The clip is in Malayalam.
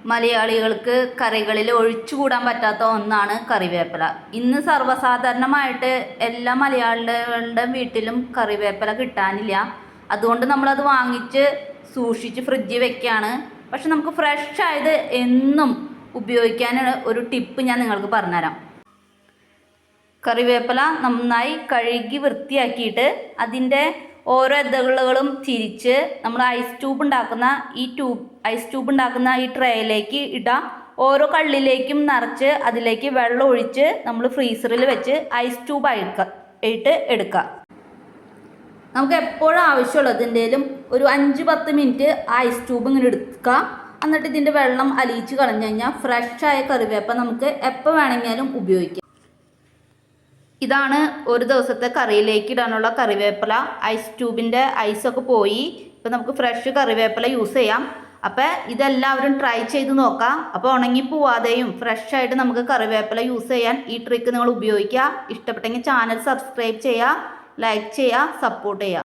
മലയാളികൾക്ക് കറികളിൽ ഒഴിച്ചുകൂടാൻ പറ്റാത്ത ഒന്നാണ് കറിവേപ്പില. ഇന്ന് സർവ്വസാധാരണമായിട്ട് എല്ലാ മലയാളികളുടെ വീട്ടിലും കറിവേപ്പില കിട്ടാനില്ല. അതുകൊണ്ട് നമ്മളത് വാങ്ങിച്ച് സൂക്ഷിച്ച് ഫ്രിഡ്ജിൽ വെക്കുകയാണ്. പക്ഷെ നമുക്ക് ഫ്രഷ് ആയത് എന്നും ഉപയോഗിക്കാനുള്ള ഒരു ടിപ്പ് ഞാൻ നിങ്ങൾക്ക് പറഞ്ഞുതരാം. കറിവേപ്പില നന്നായി കഴുകി വൃത്തിയാക്കിയിട്ട് അതിൻ്റെ ഓരോ ഇതളുകളും തിരിച്ച് നമ്മൾ ഐസ് ട്യൂബ് ഉണ്ടാക്കുന്ന ഈ ട്രേയിലേക്ക് ഇടാം. ഓരോ കള്ളിലേക്കും നിറച്ച് അതിലേക്ക് വെള്ളം ഒഴിച്ച് നമ്മൾ ഫ്രീസറിൽ വെച്ച് ഐസ് ട്യൂബ് ആയിട്ട് എടുക്കുക. നമുക്ക് എപ്പോഴും ആവശ്യമുള്ളതിൻ്റെലും ഒരു 5-10 മിനിറ്റ് ഐസ് ട്യൂബ് ഇങ്ങനെ എടുക്കുക. എന്നിട്ട് ഇതിൻ്റെ വെള്ളം അലിയിച്ച് കളഞ്ഞു കഴിഞ്ഞാൽ ഫ്രഷായ കറിവേപ്പില നമുക്ക് എപ്പോൾ വേണമെങ്കിലും ഉപയോഗിക്കാം. ഇതാണ് ഒരു ദിവസത്തെ കറിയിലേക്ക് ഇടാനുള്ള കറിവേപ്പില. ഐസ് ട്യൂബിൻ്റെ ഐസൊക്കെ പോയി. ഇപ്പം നമുക്ക് ഫ്രഷ് കറിവേപ്പില യൂസ് ചെയ്യാം. അപ്പോൾ ഇതെല്ലാവരും ട്രൈ ചെയ്ത് നോക്കാം. അപ്പോൾ ഉണങ്ങി പോവാതെയും ഫ്രഷായിട്ട് നമുക്ക് കറിവേപ്പില യൂസ് ചെയ്യാൻ ഈ ട്രിക്ക് നിങ്ങൾ ഉപയോഗിക്കുക. ഇഷ്ടപ്പെട്ടെങ്കിൽ ചാനൽ സബ്സ്ക്രൈബ് ചെയ്യുക, ലൈക്ക് ചെയ്യുക, സപ്പോർട്ട് ചെയ്യുക.